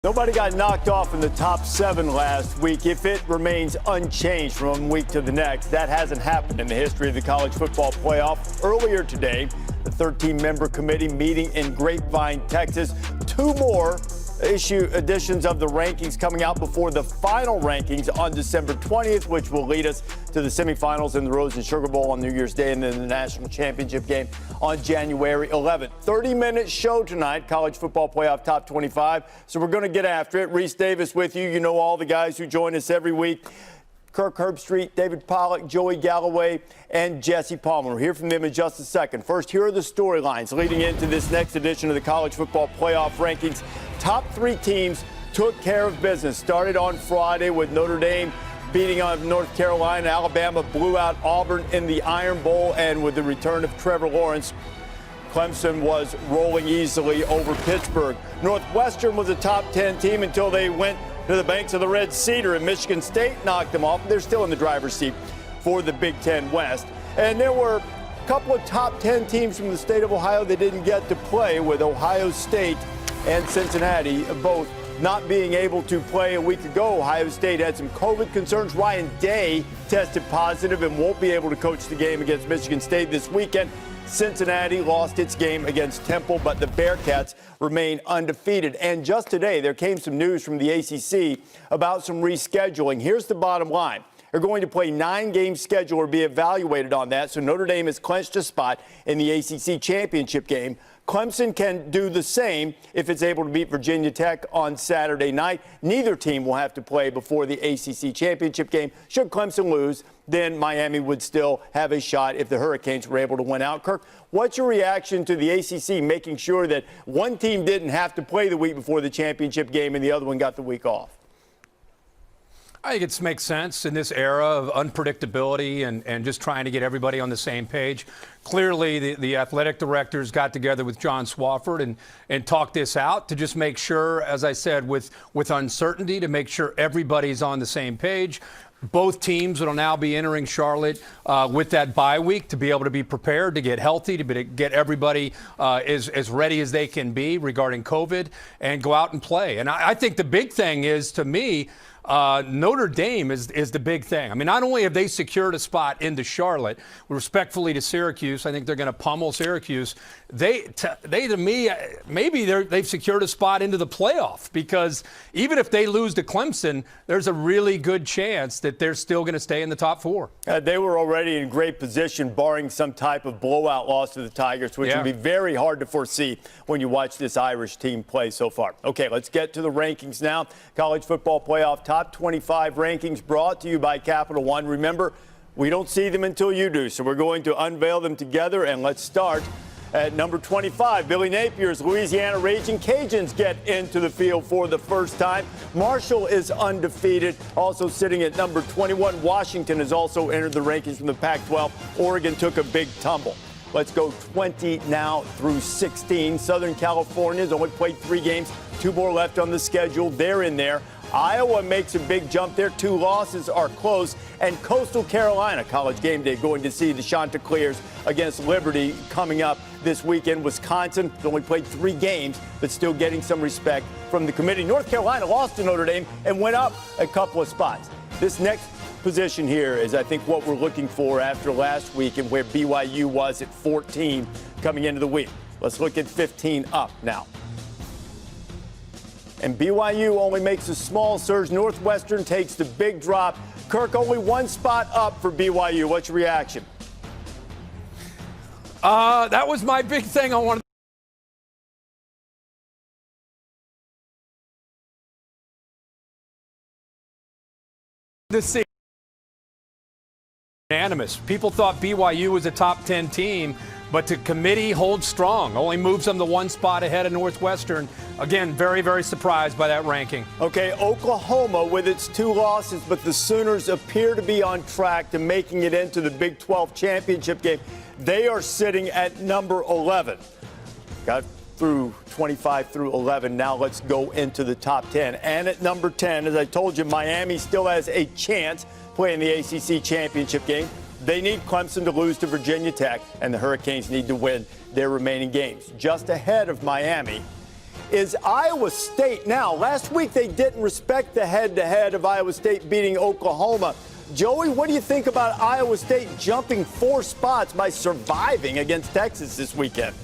Nobody got knocked off in the top 7 last week. If it remains unchanged from one week to the next, that hasn't happened in the history of the college football playoff. Earlier today, the 13-member committee meeting in Grapevine, Texas. 2 more editions of the rankings coming out before the final rankings on December 20th, which will lead us to the semifinals in the Rose and Sugar Bowl on New Year's Day and then the national championship game on January 11th. 30-minute show tonight, college football playoff top 25. So we're going to get after it. Reese Davis with you. You know all the guys who join us every week. Kirk Herbstreit, David Pollack, Joey Galloway, and Jesse Palmer. We'll hear from them in just a second. First, here are the storylines leading into this next edition of the college football playoff rankings. Top 3 teams took care of business. Started on Friday with Notre Dame beating on North Carolina. Alabama blew out Auburn in the Iron Bowl, and with the return of Trevor Lawrence, Clemson was rolling easily over Pittsburgh. Northwestern was a top 10 team until they went to the banks of the Red Cedar, and Michigan State knocked them off. They're still in the driver's seat for the Big Ten West. And there were a couple of top 10 teams from the state of Ohio that didn't get to play, with Ohio State and Cincinnati both not being able to play a week ago. Ohio State had some COVID concerns. Ryan Day tested positive and won't be able to coach the game against Michigan State this weekend. Cincinnati lost its game against Temple, but the Bearcats remain undefeated. And just today, there came some news from the ACC about some rescheduling. Here's the bottom line. They're going to play 9-game schedule or be evaluated on that. So Notre Dame has clinched a spot in the ACC championship game. Clemson can do the same if it's able to beat Virginia Tech on Saturday night. Neither team will have to play before the ACC championship game. Should Clemson lose, then Miami would still have a shot if the Hurricanes were able to win out. Kirk, what's your reaction to the ACC making sure that one team didn't have to play the week before the championship game and the other one got the week off? I think it makes sense in this era of unpredictability and just trying to get everybody on the same page. Clearly, the athletic directors got together with John Swofford and talked this out to just make sure, as I said, with uncertainty, to make sure everybody's on the same page. Both teams will now be entering Charlotte with that bye week to be able to be prepared, to get healthy, to get everybody as ready as they can be regarding COVID and go out and play. And I think the big thing is, to me, Notre Dame is the big thing. I mean, not only have they secured a spot into Charlotte, respectfully to Syracuse, I think they're going to pummel Syracuse. To me, maybe they've secured a spot into the playoff, because even if they lose to Clemson, there's a really good chance that they're still going to stay in the top 4. They were already in great position, barring some type of blowout loss to the Tigers, which would be very hard to foresee when you watch this Irish team play so far. Okay, let's get to the rankings now. College football playoff top 25 rankings brought to you by Capital One. Remember, we don't see them until you do, so we're going to unveil them together, and let's start at number 25. Billy Napier's Louisiana Raging Cajuns get into the field for the first time. Marshall is undefeated, also sitting at number 21. Washington has also entered the rankings from the Pac-12. Oregon took a big tumble. Let's go 20 now through 16. Southern California's only played 3 games, 2 more left on the schedule. They're in there. Iowa makes a big jump there. 2 losses are close. And Coastal Carolina, College Game Day, going to see the Chanticleers against Liberty coming up this weekend. Wisconsin has only played 3 games, but still getting some respect from the committee. North Carolina lost to Notre Dame and went up a couple of spots. This next position here is, I think, what we're looking for after last week and where BYU was at 14 coming into the week. Let's look at 15 up now. And BYU only makes a small surge. Northwestern takes the big drop. Kirk, only 1 spot up for BYU. What's your reaction? That was my big thing I wanted to see. Unanimous. People thought BYU was a top 10 team, but the committee holds strong. Only moves them to 1 spot ahead of Northwestern. Again, very, very surprised by that ranking. Okay, Oklahoma with its 2 losses, but the Sooners appear to be on track to making it into the Big 12 championship game. They are sitting at number 11. Got through 25 through 11. Now let's go into the top 10. And at number 10, as I told you, Miami still has a chance playing the ACC championship game. They need Clemson to lose to Virginia Tech, and the Hurricanes need to win their remaining games. Just ahead of Miami is Iowa State. Now, last week they didn't respect the head-to-head of Iowa State beating Oklahoma. Joey, what do you think about Iowa State jumping 4 spots by surviving against Texas this weekend?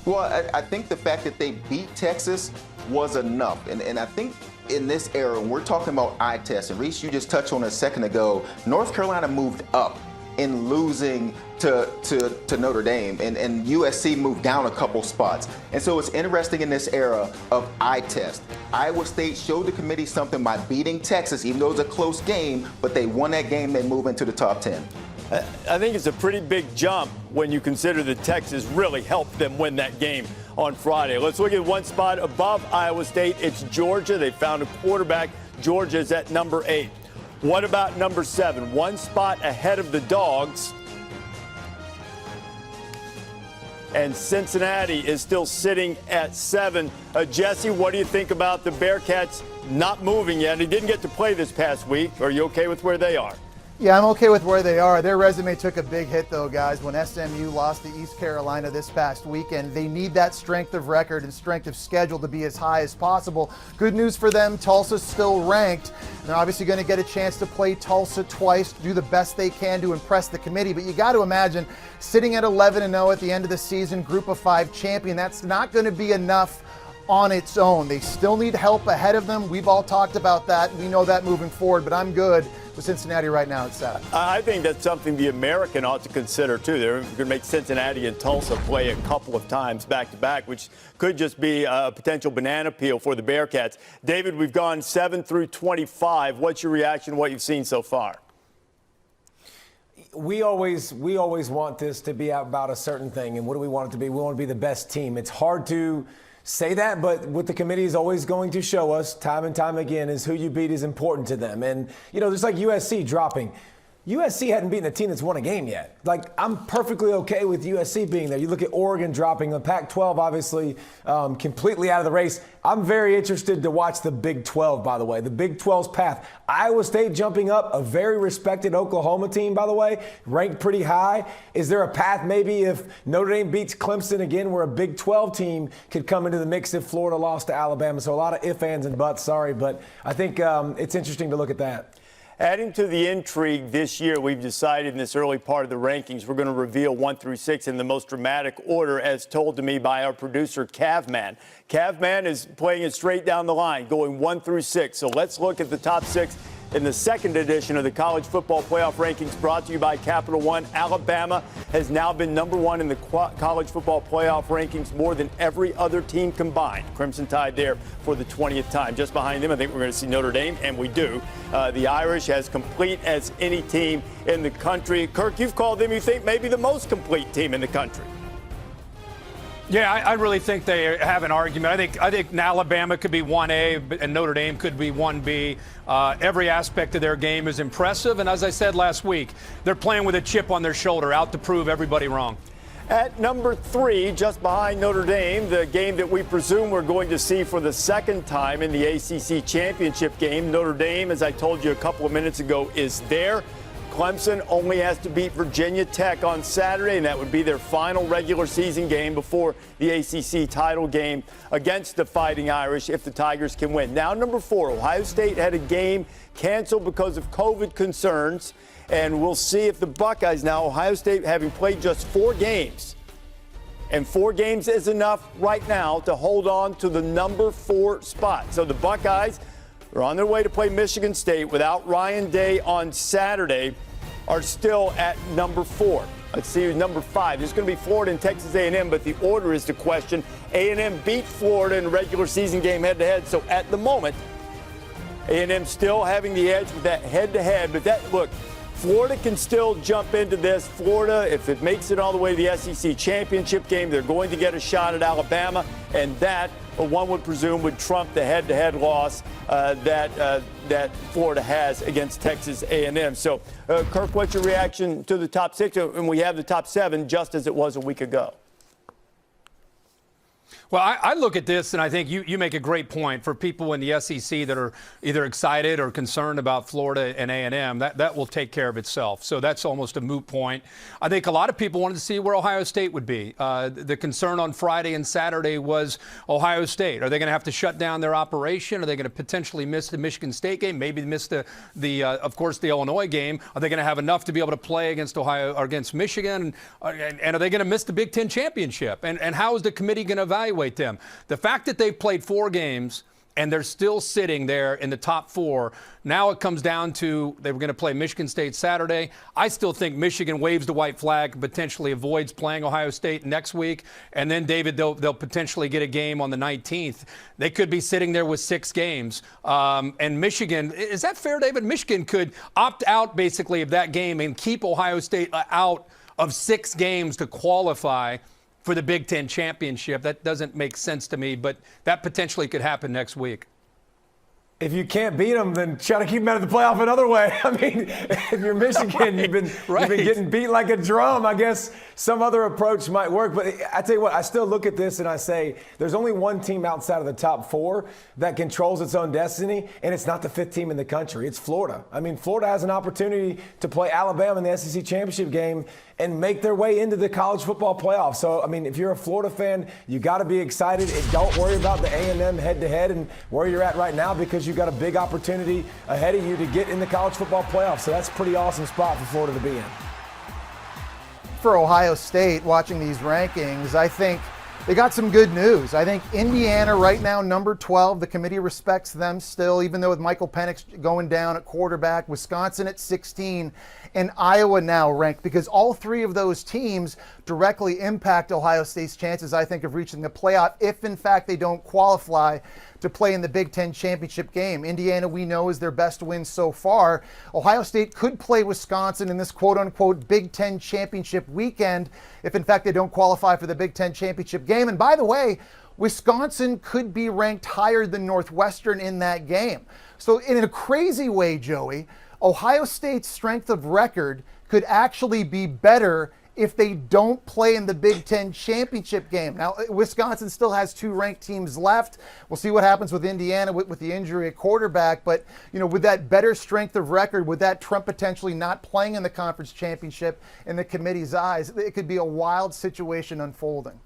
Well, I think the fact that they beat Texas was enough. And I think in this era, when we're talking about eye tests, and Reese, you just touched on it a second ago, North Carolina moved up in losing to Notre Dame, and USC moved down a couple spots. And so it's interesting in this era of eye test. Iowa State showed the committee something by beating Texas, even though it was a close game, but they won that game, they move into the top 10. I think it's a pretty big jump when you consider that Texas really helped them win that game on Friday. Let's look at one spot above Iowa State. It's Georgia. They found a quarterback. Georgia is at number 8. What about number 7? One spot ahead of the Dogs. And Cincinnati is still sitting at 7. Jesse, what do you think about the Bearcats not moving yet? He didn't get to play this past week. Are you okay with where they are? Yeah, I'm okay with where they are. Their resume took a big hit, though, guys, when SMU lost to East Carolina this past weekend. They need that strength of record and strength of schedule to be as high as possible. Good news for them, Tulsa's still ranked. They're obviously going to get a chance to play Tulsa twice, do the best they can to impress the committee. But you got to imagine sitting at 11-0 at the end of the season, Group of 5 champion, that's not going to be enough on its own. They still need help ahead of them. We've all talked about that. We know that moving forward, but I'm good with Cincinnati right now at 7. I think that's something the American ought to consider, too. They're going to make Cincinnati and Tulsa play a couple of times back-to-back, which could just be a potential banana peel for the Bearcats. David, we've gone 7 through 25. What's your reaction to what you've seen so far? We always want this to be about a certain thing. And what do we want it to be? We want to be the best team. It's hard to say that, but what the committee is always going to show us time and time again is who you beat is important to them. And, you know, just like USC dropping. USC hadn't beaten a team that's won a game yet. Like, I'm perfectly okay with USC being there. You look at Oregon dropping, the Pac-12 obviously completely out of the race. I'm very interested to watch the Big 12, by the way, the Big 12's path. Iowa State jumping up, a very respected Oklahoma team, by the way, ranked pretty high. Is there a path maybe if Notre Dame beats Clemson again where a Big 12 team could come into the mix if Florida lost to Alabama? So a lot of ifs, ands, and buts, sorry, but I think it's interesting to look at that. Adding to the intrigue this year, we've decided in this early part of the rankings, we're going to reveal 1 through 6 in the most dramatic order as told to me by our producer, Cavman. Cavman is playing it straight down the line, going 1 through 6. So let's look at the top 6 in the second edition of the College Football Playoff Rankings brought to you by Capital One. Alabama has now been number 1 in the College Football Playoff Rankings more than every other team combined. Crimson Tide there for the 20th time. Just behind them, I think we're going to see Notre Dame, and we do. The Irish as complete as any team in the country. Kirk, you've called them, you think, maybe the most complete team in the country. Yeah, I really think they have an argument. I think Alabama could be 1A and Notre Dame could be 1B. Every aspect of their game is impressive. And as I said last week, they're playing with a chip on their shoulder, out to prove everybody wrong. At number 3, just behind Notre Dame, the game that we presume we're going to see for the second time in the ACC championship game. Notre Dame, as I told you a couple of minutes ago, is there. Clemson only has to beat Virginia Tech on Saturday, and that would be their final regular season game before the ACC title game against the Fighting Irish if the Tigers can win. Now, number 4, Ohio State had a game canceled because of COVID concerns, and we'll see if the Buckeyes now, Ohio State having played just 4 games, and 4 games is enough right now to hold on to the number 4 spot. So the Buckeyes are on their way to play Michigan State without Ryan Day on Saturday, are still at number 4. Let's see who's number 5. There's going to be Florida and Texas A&M, but the order is the question. A&M beat Florida in a regular season game head-to-head, so at the moment, A&M still having the edge with that head-to-head. But that, look, Florida can still jump into this. Florida, if it makes it all the way to the SEC championship game, they're going to get a shot at Alabama, and that, one would presume, would trump the head-to-head loss that Florida has against Texas A&M. So, Kirk, what's your reaction to the top 6? And we have the top 7 just as it was a week ago. Well, I look at this and I think you make a great point for people in the SEC that are either excited or concerned about Florida and A&M. That will take care of itself. So that's almost a moot point. I think a lot of people wanted to see where Ohio State would be. The concern on Friday and Saturday was Ohio State. Are they going to have to shut down their operation? Are they going to potentially miss the Michigan State game? Maybe miss of course, the Illinois game. Are they going to have enough to be able to play against Ohio or against Michigan? And are they going to miss the Big Ten championship? And how is the committee going to evaluate them? The fact that they've played 4 games and they're still sitting there in the top 4, now it comes down to they were going to play Michigan State Saturday. I still think Michigan waves the white flag, potentially avoids playing Ohio State next week. And then, David, they'll potentially get a game on the 19th. They could be sitting there with 6 games. And Michigan, is that fair, David? Michigan could opt out basically of that game and keep Ohio State out of 6 games to qualify for the Big Ten championship. That doesn't make sense to me, but that potentially could happen next week. If you can't beat them, then try to keep them out of the playoff another way. I mean, if you're Michigan, you've been getting beat like a drum. I guess some other approach might work. But I tell you what, I still look at this and I say there's only one team outside of the top 4 that controls its own destiny, and it's not the 5th team in the country. It's Florida. I mean, Florida has an opportunity to play Alabama in the SEC championship game and make their way into the college football playoff. So, I mean, if you're a Florida fan, you got to be excited. And don't worry about the A&M head-to-head and where you're at right now, because you've got a big opportunity ahead of you to get in the college football playoff. So that's a pretty awesome spot for Florida to be in. For Ohio State, watching these rankings, I think they got some good news. I think Indiana right now, number 12. The committee respects them still, even though with Michael Penix going down at quarterback. Wisconsin at 16, and Iowa now ranked, because all 3 of those teams directly impact Ohio State's chances, I think, of reaching the playoff if, in fact, they don't qualify to play in the Big Ten championship game. Indiana, we know, is their best win so far. Ohio State could play Wisconsin in this quote-unquote Big Ten championship weekend if, in fact, they don't qualify for the Big Ten championship game. And by the way, Wisconsin could be ranked higher than Northwestern in that game. So in a crazy way, Joey, Ohio State's strength of record could actually be better if they don't play in the Big Ten championship game. Now, Wisconsin still has 2 ranked teams left. We'll see what happens with Indiana with the injury at quarterback. But, you know, with that better strength of record, with that Trump potentially not playing in the conference championship in the committee's eyes, it could be a wild situation unfolding.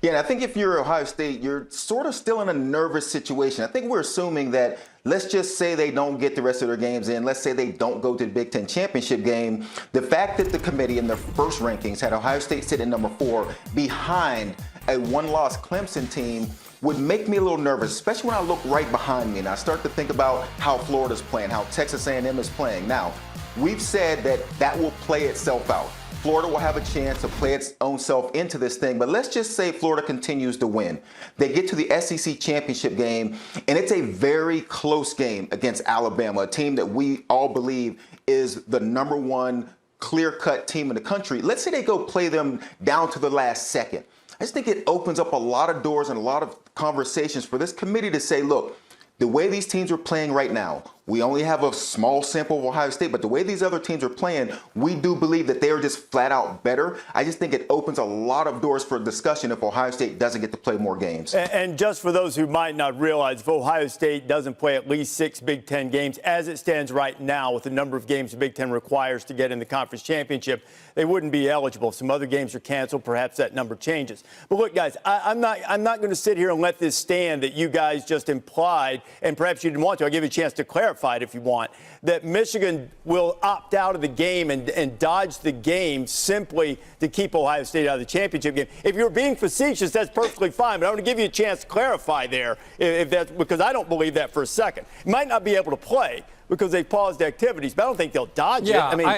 Yeah, and I think if you're Ohio State, you're sort of still in a nervous situation. I think we're assuming that, let's just say they don't get the rest of their games in. Let's say they don't go to the Big Ten championship game. The fact that the committee in their first rankings had Ohio State sit at number 4 behind a 1-loss Clemson team would make me a little nervous, especially when I look right behind me and I start to think about how Florida's playing, how Texas A&M is playing. Now, we've said that that will play itself out. Florida will have a chance to play its own self into this thing, but let's just say Florida continues to win. They get to the SEC championship game, and it's a very close game against Alabama, a team that we all believe is the number 1 clear-cut team in the country. Let's say they go play them down to the last second. I just think it opens up a lot of doors and a lot of conversations for this committee to say, look, the way these teams are playing right now, we only have a small sample of Ohio State, but the way these other teams are playing, we do believe that they are just flat out better. I just think it opens a lot of doors for discussion if Ohio State doesn't get to play more games. And just for those who might not realize, if Ohio State doesn't play at least 6 Big Ten games, as it stands right now with the number of games the Big Ten requires to get in the conference championship, they wouldn't be eligible. If some other games are canceled, perhaps that number changes. But look, guys, I'm not going to sit here and let this stand that you guys just implied, and perhaps you didn't want to. I'll give you a chance to clarify it if you want, that Michigan will opt out of the game and dodge the game simply to keep Ohio State out of the championship game. If you're being facetious, that's perfectly fine, but I'm going to give you a chance to clarify there, if that's, because I don't believe that for a second. Might not be able to play because they paused activities, but I don't think they'll dodge it. I mean,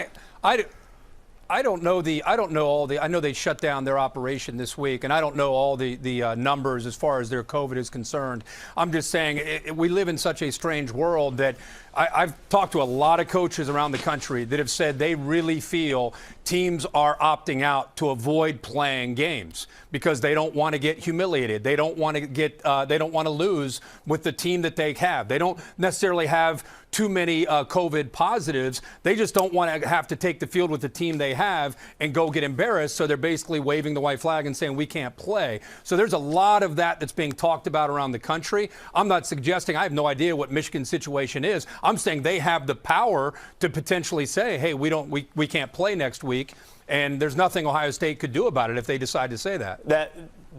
I don't know all the. I know they shut down their operation this week, and I don't know all the numbers as far as their COVID is concerned. I'm just saying we live in such a strange world that I've talked to a lot of coaches around the country that have said they really feel teams are opting out to avoid playing games because they don't want to get humiliated. They don't want to get. They don't want to lose with the team that they have. They don't necessarily have too many COVID positives. They just don't want to have to take the field with the team they have and go get embarrassed. So they're basically waving the white flag and saying we can't play. So there's a lot of that's being talked about around the country. I'm not suggesting, I have no idea what Michigan's situation is. I'm saying they have the power to potentially say, hey, we can't play next week. And there's nothing Ohio State could do about it if they decide to say that.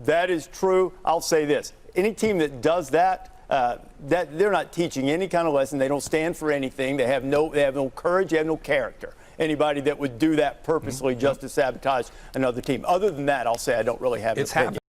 That is true. I'll say this. Any team that does that they're not teaching any kind of lesson. They don't stand for anything. They have no courage. They have no character. Anybody that would do that purposely just to sabotage another team. Other than that, I'll say I don't really have an opinion.